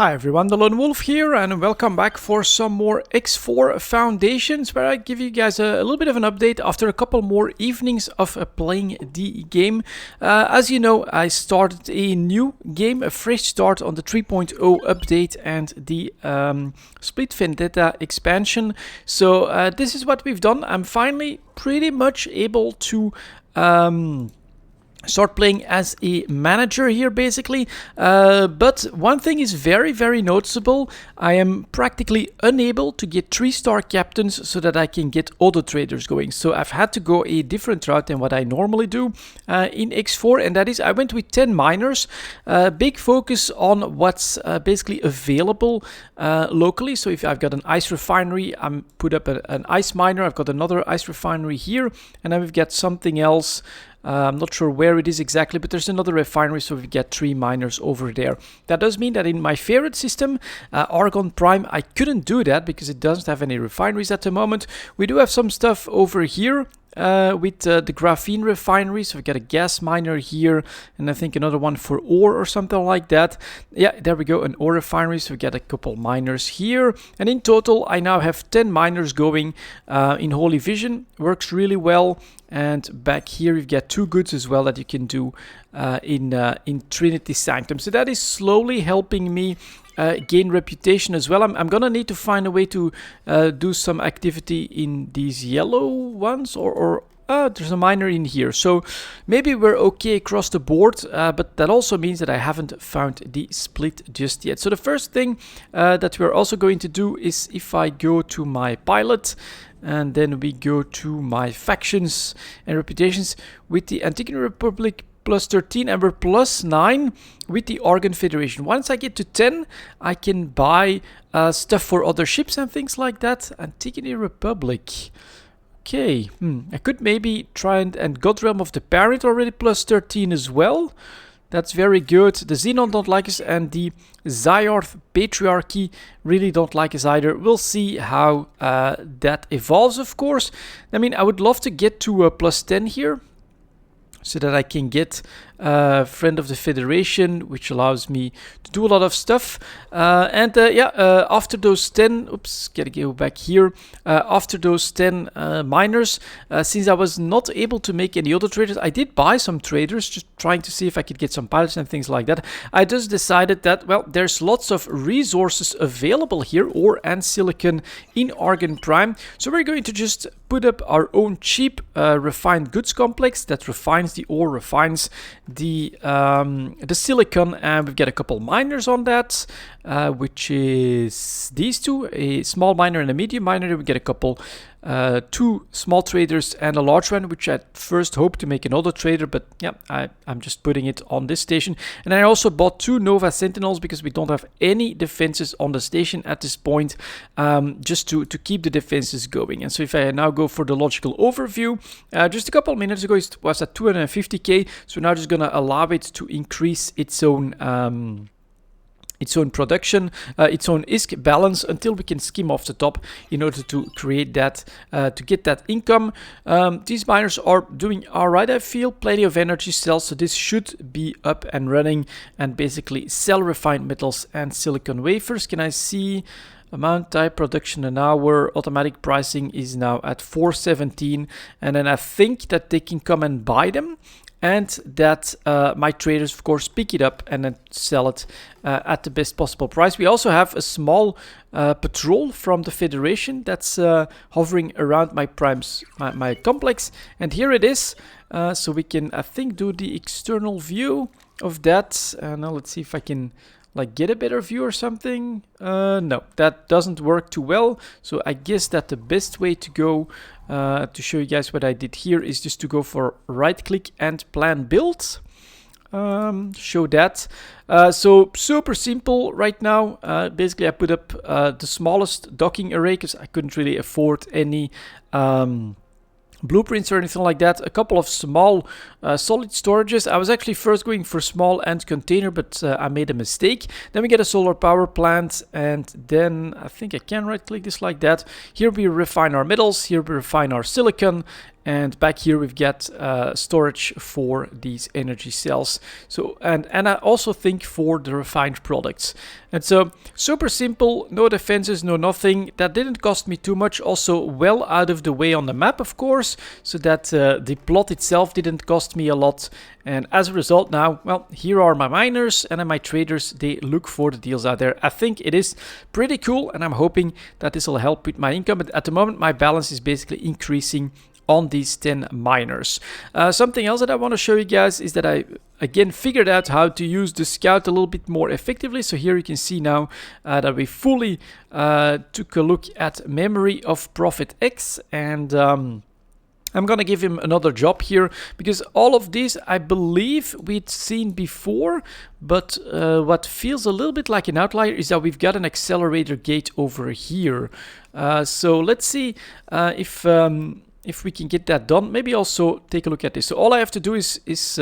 Hi everyone, delonewolf here, and welcome back for some more X4 Foundations, where I give you guys a little bit of an update after a couple more evenings of playing the game. As you know, I started a new game, a fresh start on the 3.0 update and the Split Vendetta expansion. So this is what we've done. I'm finally pretty much able to start playing as a manager here, basically. But one thing is very noticeable. I am practically unable to get 3-star captains so that I can get auto traders going. So I've had to go a different route than what I normally do in X4, and that is I went with 10 miners. Big focus on what's basically available locally. So if I've got an ice refinery, I'm put up an ice miner. I've got another ice refinery here, and then we've got something else. I'm not sure where it is exactly, but there's another refinery, so we get 3 miners over there. That does mean that in my favorite system, Argon Prime, I couldn't do that because it doesn't have any refineries at the moment. We do have some stuff over here with the graphene refinery, so we got a gas miner here, and I think another one for ore or something like that. Yeah, there we go, an ore refinery, so we get a couple miners here, and in total I now have 10 miners going in Holy Vision. Works really well. And back here you've got 2 goods as well that you can do in Trinity Sanctum. So that is slowly helping me gain reputation as well. I'm gonna need to find a way to do some activity in these yellow ones, or there's a miner in here. So maybe we're okay across the board, but that also means that I haven't found the split just yet. So the first thing that we're also going to do is, if I go to my pilot, and then we go to my factions and reputations with the Antigone Republic plus 13, and we're plus 9 with the Argon Federation. Once I get to 10, I can buy stuff for other ships and things like that. Antigone Republic. Okay, I could maybe try and God Realm of the Parent already plus 13 as well. That's very good. The Xenon don't like us, and the Zyarth Patriarchy really don't like us either. We'll see how that evolves, of course. I mean, I would love to get to plus 10 here, so that I can get Friend of the Federation, which allows me to do a lot of stuff. After those 10, oops, gotta go back here. After those 10 miners, since I was not able to make any other traders, I did buy some traders, just trying to see if I could get some pilots and things like that. I just decided that, well, there's lots of resources available here, ore and silicon in Argon Prime. So we're going to just put up our own cheap refined goods complex that refines the ore, refines the silicon, and we've got a couple miners on that, which is these 2, a small miner and a medium miner. We get a couple 2 small traders and a large one, which I first hoped to make another trader, but yeah, I'm just putting it on this station. And I also bought 2 Nova Sentinels because we don't have any defenses on the station at this point, just to keep the defenses going. And so if I now go for the logical overview, just a couple of minutes ago it was at 250k, so now just gonna allow it to increase its own production, its own ISK balance, until we can skim off the top in order to create that, to get that income. These miners are doing alright, I feel. Plenty of energy cells, so this should be up and running and basically sell refined metals and silicon wafers. Can I see amount type production an hour? Automatic pricing is now at 417, and then I think that they can come and buy them, and that my traders, of course, pick it up and then sell it at the best possible price. We also have a small patrol from the Federation that's hovering around my my complex, and here it is. So we can, I think, do the external view of that. Now let's see if I can like get a better view or something. No, that doesn't work too well. So I guess that the best way to go to show you guys what I did here is just to go for right click and plan build. Show that. So super simple right now. Basically I put up the smallest docking array because I couldn't really afford any blueprints or anything like that. A couple of small solid storages. I was actually first going for small and container, but I made a mistake. Then we get a solar power plant, and then I think I can right click this like that. Here we refine our metals, here we refine our silicon, And back here we've got storage for these energy cells. So and I also think for the refined products. And so super simple, no defenses, no nothing. That didn't cost me too much. Also well out of the way on the map, of course, so that the plot itself didn't cost me a lot. And as a result now, well, here are my miners and my traders. They look for the deals out there. I think it is pretty cool, and I'm hoping that this will help with my income. But at the moment, my balance is basically increasing on these 10 miners. Something else that I want to show you guys is that I again figured out how to use the scout a little bit more effectively. So here you can see now that we fully took a look at memory of Prophet X, and I'm gonna give him another job here, because all of these I believe we'd seen before, but what feels a little bit like an outlier is that we've got an accelerator gate over here. So let's see if we can get that done. Maybe also take a look at this. So all I have to do is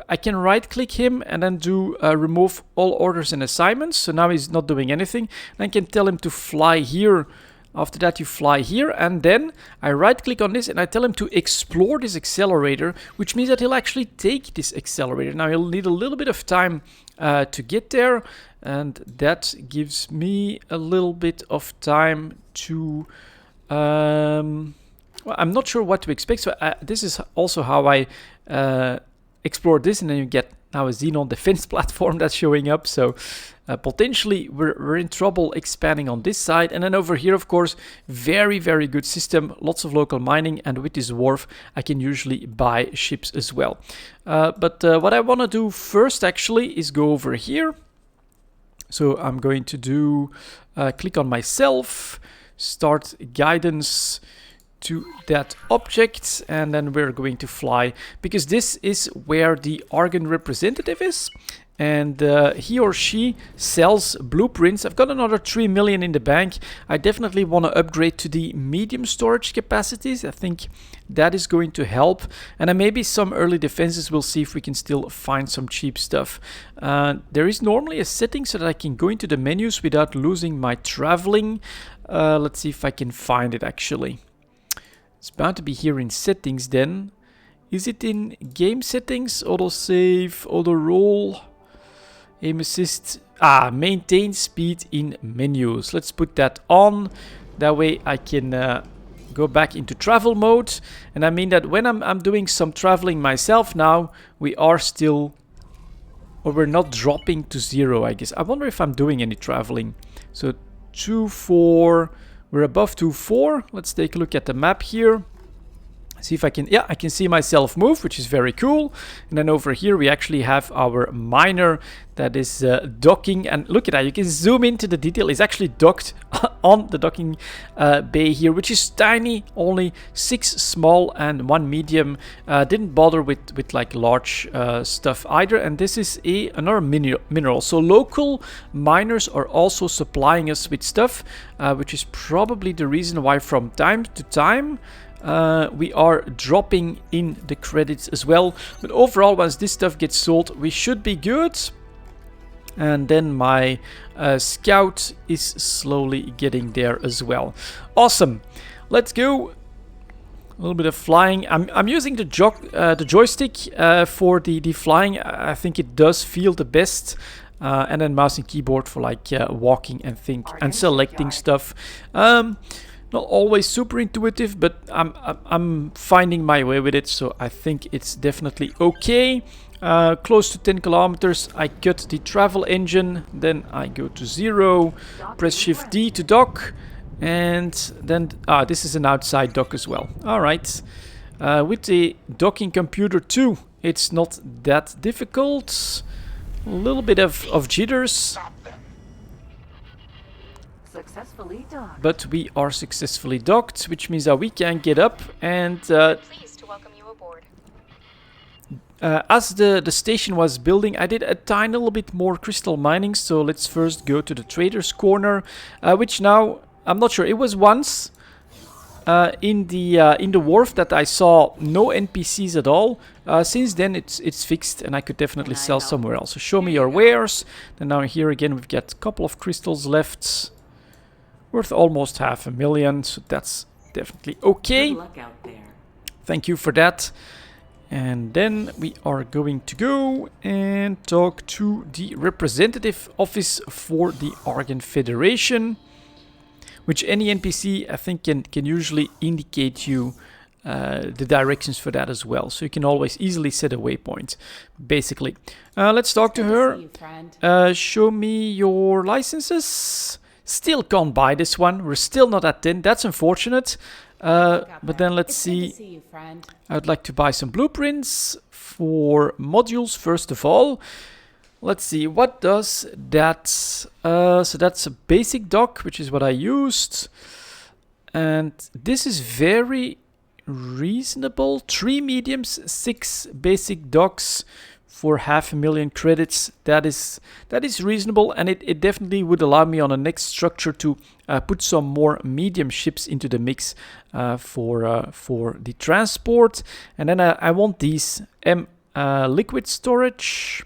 I can right click him and then do remove all orders and assignments. So now he's not doing anything. And I can tell him to fly here. After that you fly here, and then I right click on this and I tell him to explore this accelerator, which means that he'll actually take this accelerator. Now he'll need a little bit of time to get there, and that gives me a little bit of time to well, I'm not sure what to expect. So this is also how I explore this, and then you get now a Xenon defense platform that's showing up. So potentially we're in trouble expanding on this side. And then over here, of course, very, very good system. Lots of local mining. And with this wharf, I can usually buy ships as well. But what I want to do first actually is go over here. So I'm going to do click on myself, start guidance to that object, and then we're going to fly, because this is where the Argon representative is, and he or she sells blueprints. I've got another 3 million in the bank. I definitely want to upgrade to the medium storage capacities. I think that is going to help, and then maybe some early defenses. We'll see if we can still find some cheap stuff. There is normally a setting so that I can go into the menus without losing my traveling. Let's see if I can find it actually. It's bound to be here in settings then. Is it in game settings? Auto save, auto roll, aim assist. Maintain speed in menus. Let's put that on. That way I can go back into travel mode. And I mean that when I'm doing some traveling myself now, we are still, or we're not dropping to 0, I guess. I wonder if I'm doing any traveling. So 2-4. We're above 2-4. Let's take a look at the map here. See if I can, yeah, I can see myself move, which is very cool. And then over here we actually have our miner that is docking. And look at that, you can zoom into the detail. It's actually docked on the docking bay here, which is tiny, only 6 small and 1 medium. Didn't bother with like large stuff either. And this is another mineral. So local miners are also supplying us with stuff, which is probably the reason why from time to time we are dropping in the credits as well. But overall, once this stuff gets sold, we should be good. And then my scout is slowly getting there as well. Awesome. Let's go. A little bit of flying. I'm using the joystick for the flying. I think it does feel the best. And then mouse and keyboard for like walking and and selecting stuff. Not always super intuitive, but I'm finding my way with it, so I think it's definitely okay. Close to 10 kilometers, I cut the travel engine, then I go to 0, press Shift D to dock, and then this is an outside dock as well. All right, with the docking computer too, it's not that difficult. A little bit of jitters. Successfully docked. But we are successfully docked, which means that we can get up and Pleased to welcome you aboard. as the station was building, I did a tiny little bit more crystal mining. So let's first go to the trader's corner, which now I'm not sure. It was once in the wharf that I saw no NPCs at all. Since then it's fixed, and I could definitely sell somewhere else. So show me your wares. Then now here again we've got a couple of crystals left, worth almost 500,000. So that's definitely okay. Good luck out there. Thank you for that. And then we are going to go and talk to the representative office for the Argon Federation, which any NPC I think can usually indicate you the directions for that as well. So you can always easily set a waypoint, basically. Let's talk to her. Show me your licenses. Still can't buy this one. We're still not at 10. That's unfortunate. But then let's see. I would like to buy some blueprints for modules first of all. Let's see, what does that... so that's a basic dock, which is what I used. And this is very reasonable. 3 mediums, 6 basic docks for 500,000 credits. That is reasonable, and it definitely would allow me on the next structure to put some more medium ships into the mix for the transport. And then I want these M liquid storage,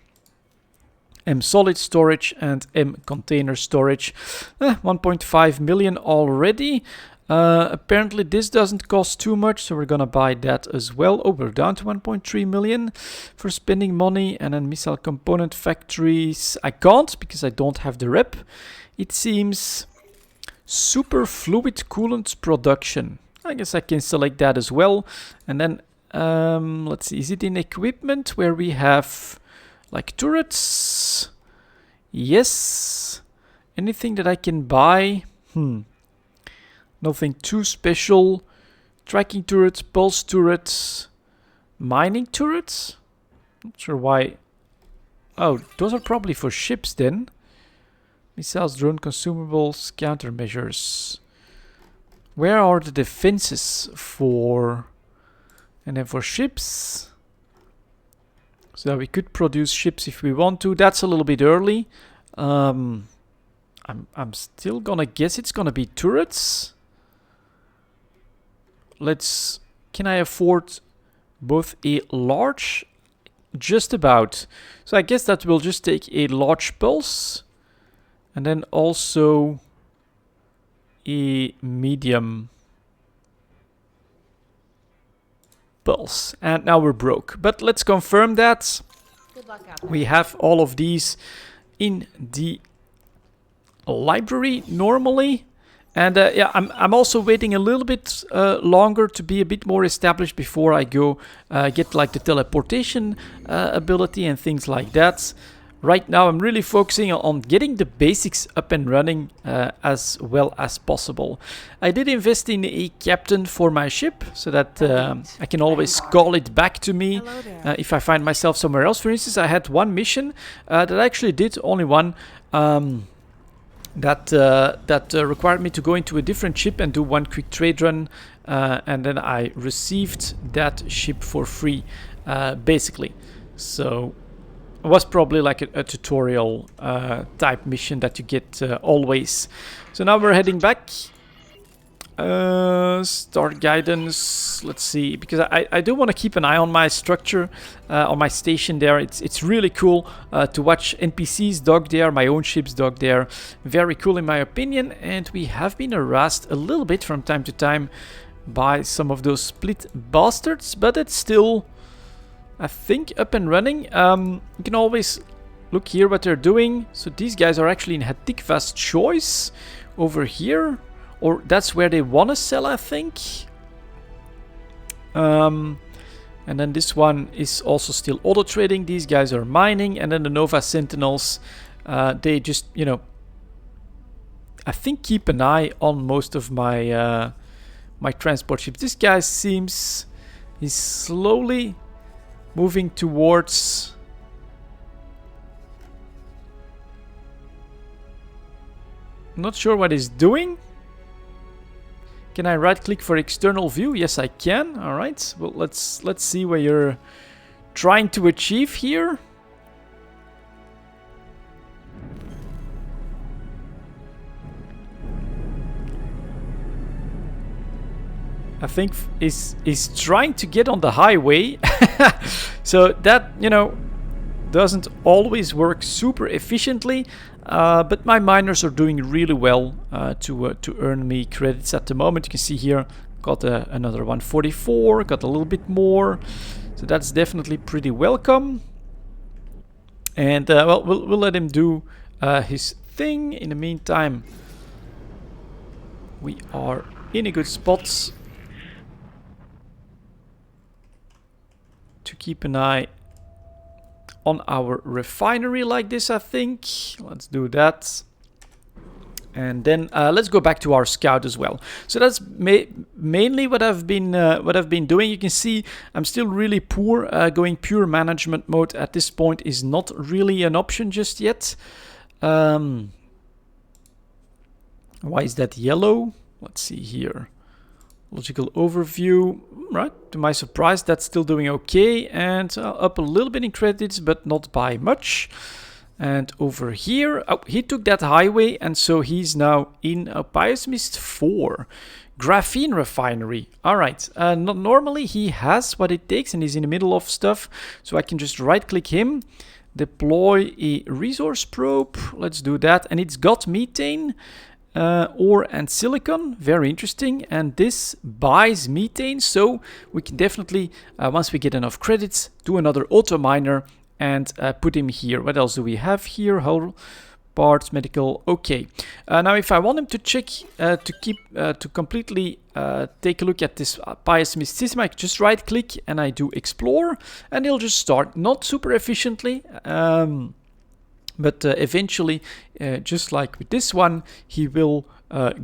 M solid storage, and M container storage. 1.5 million already. Apparently this doesn't cost too much, so we're gonna buy that as well. Oh, we're down to 1.3 million for spending money. And then missile component factories, I can't because I don't have the rep. It seems super fluid coolant production. I guess I can select that as well. And then let's see, is it in equipment where we have like turrets? Yes. Anything that I can buy? Nothing too special. Tracking turrets, pulse turrets, mining turrets. Not sure why. Oh, those are probably for ships then. Missiles, drone consumables, countermeasures. Where are the defenses for? And then for ships. So we could produce ships if we want to. That's a little bit early. I'm still gonna guess it's gonna be turrets. Can I afford both a large? Just about. So I guess that will just take a large pulse. And then also a medium pulse. And now we're broke. But let's confirm that. Good luck out there. We have all of these in the library normally. And yeah, I'm also waiting a little bit longer to be a bit more established before I go get like the teleportation ability and things like that. Right now I'm really focusing on getting the basics up and running as well as possible. I did invest in a captain for my ship so that I can always call it back to me if I find myself somewhere else. For instance, I had one mission that I actually did, only one, that required me to go into a different ship and do one quick trade run, and then I received that ship for free, basically. So it was probably like a tutorial type mission that you get always. So now we're heading back. Start guidance. Let's see, because I do want to keep an eye on my structure, on my station there. It's really cool to watch NPCs dock there, my own ships dock there. Very cool in my opinion. And we have been harassed a little bit from time to time by some of those split bastards, but it's still, I think, up and running. You can always look here what they're doing. So these guys are actually in Hatikva's choice over here. Or that's where they want to sell, I think. And then this one is also still auto trading. These guys are mining. And then the Nova Sentinels, they just, you know, I think keep an eye on most of my my transport ships. This guy seems he's slowly moving towards. Not sure what he's doing. Can I right click for external view? Yes, I can. All right. Well, let's see what you're trying to achieve here. I think is trying to get on the highway. So that, you know, doesn't always work super efficiently. But my miners are doing really well to earn me credits at the moment. You can see here Got another 144, got a little bit more. So that's definitely pretty welcome. And well, we'll let him do his thing. In the meantime, we are in a good spot to keep an eye on our refinery like this, I think. Let's do that. And then let's go back to our scout as well. So that's mainly what I've been doing. You can see I'm still really poor. Going pure management mode at this point is not really an option just yet. Why is that yellow? Let's see here. Logical overview. Right, to my surprise, that's still doing okay. And up a little bit in credits, but not by much. And over here, oh, he took that highway, and so he's now in a Biosmist 4 graphene refinery. All right, normally he has what it takes, and he's in the middle of stuff, so I can just right-click him, deploy a resource probe. Let's do that, and it's got methane, ore and silicon. Very interesting, and this buys methane, so we can definitely, once we get enough credits, do another auto miner and put him here. What else do we have here? Hull parts, medical. Okay. Now, if I want him to check, to completely take a look at this Biosmith system, I can just right-click and I do explore, and he'll just start. Not super efficiently, but eventually, just like with this one, he will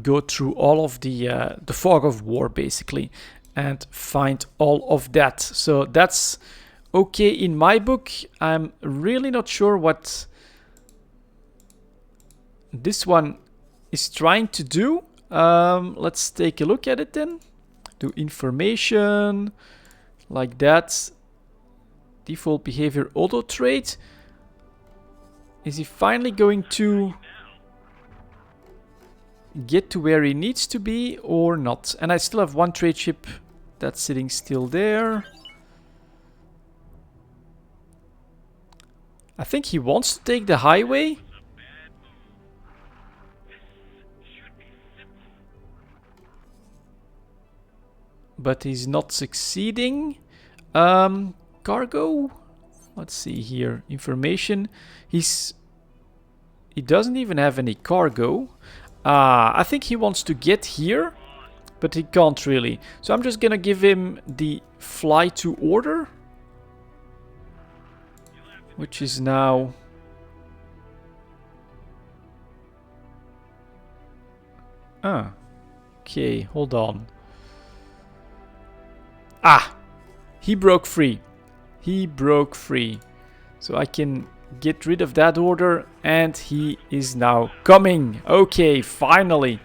go through all of the fog of war basically, and find all of that. So that's okay in my book. I'm really not sure what this one is trying to do. Let's take a look at it then. Do information, like that. Default behavior auto trade. Is he finally going to get to where he needs to be or not? And I still have one trade ship that's sitting still there. I think he wants to take the highway. But he's not succeeding. Cargo. Let's see here. Information. He doesn't even have any cargo. I think he wants to get here, but he can't really. So I'm just gonna give him the fly to order, which is now okay, hold on. He broke free. He broke free. So I can get rid of that order, and he is now coming. Okay, finally.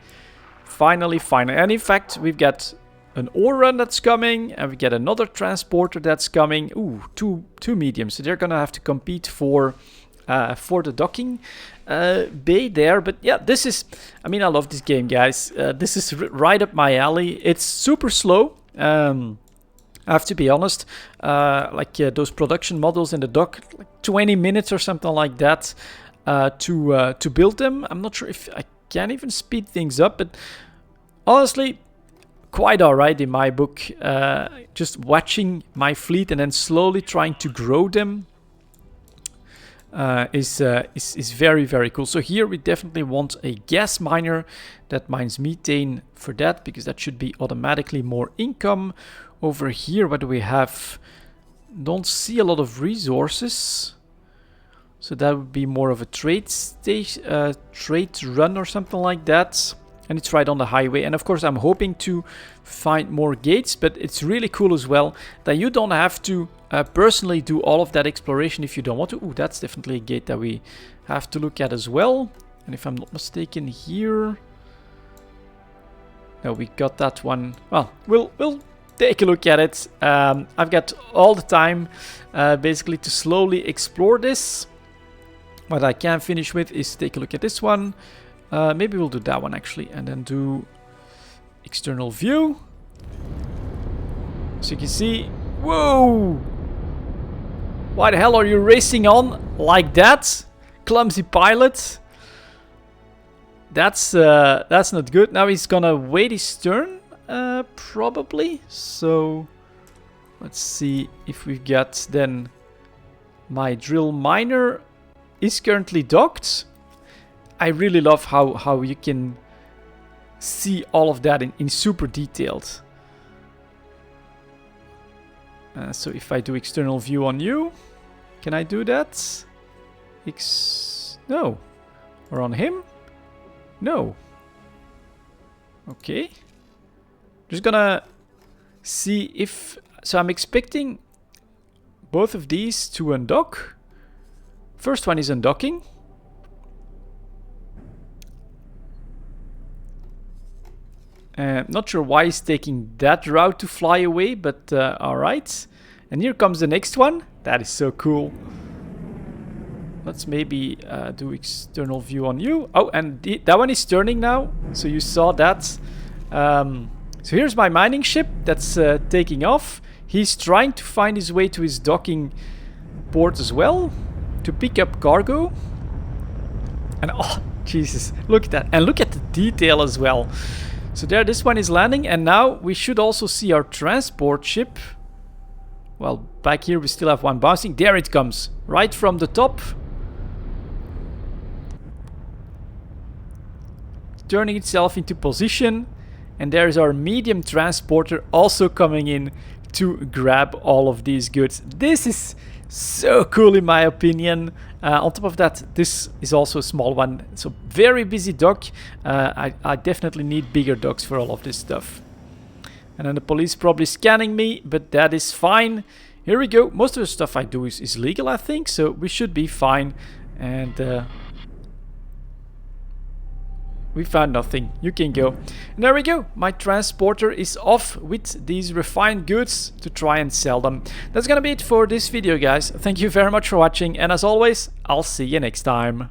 Finally. And in fact, we've got an ore run that's coming, and we get another transporter that's coming. Ooh, two mediums. So they're gonna have to compete for the docking bay there. But yeah, this is, I mean, I love this game, guys. This is right up my alley. It's super slow. I have to be honest, like those production models in the dock, like 20 minutes or something like that to build them. I'm not sure if I can even speed things up, but honestly, quite alright in my book. Just watching my fleet and then slowly trying to grow them is very, very cool. So here we definitely want a gas miner that mines methane for that, because that should be automatically more income. Over here, what do we have? Don't see a lot of resources. So that would be more of a trade station, trade run or something like that. And it's right on the highway. And of course, I'm hoping to find more gates, but it's really cool as well that you don't have to personally do all of that exploration if you don't want to. Ooh, that's definitely a gate that we have to look at as well. And if I'm not mistaken here, no, we got that one. Well, we'll take a look at it. I've got all the time basically to slowly explore this. What I can finish with is take a look at this one. Maybe we'll do that one actually, and then do external view. So you can see, whoa! Why the hell are you racing on like that? Clumsy pilot. That's not good. Now he's gonna wait his turn. probably. So let's see if we've got then my drill miner is currently docked. I really love how you can see all of that in super detailed. So if I do external view on you, can I do that? No. Or on him? No. Okay. Just gonna see if... So I'm expecting both of these to undock. First one is undocking. Not sure why he's taking that route to fly away, but alright. And here comes the next one. That is so cool. Let's maybe do external view on you. Oh, and that one is turning now. So you saw that. So here's my mining ship that's taking off. He's trying to find his way to his docking port as well to pick up cargo. And oh, Jesus, look at that. And look at the detail as well. So there, this one is landing, and now we should also see our transport ship. Well, back here we still have one bouncing. There it comes, right from the top. Turning itself into position. And there's our medium transporter also coming in to grab all of these goods. This is so cool in my opinion. On top of that, this is also a small one. So very busy dock. I definitely need bigger docks for all of this stuff. And then the police probably scanning me, but that is fine. Here we go. Most of the stuff I do is legal, I think. So we should be fine. And we found nothing. You can go. And there we go. My transporter is off with these refined goods to try and sell them. That's gonna be it for this video, guys. Thank you very much for watching. And as always, I'll see you next time.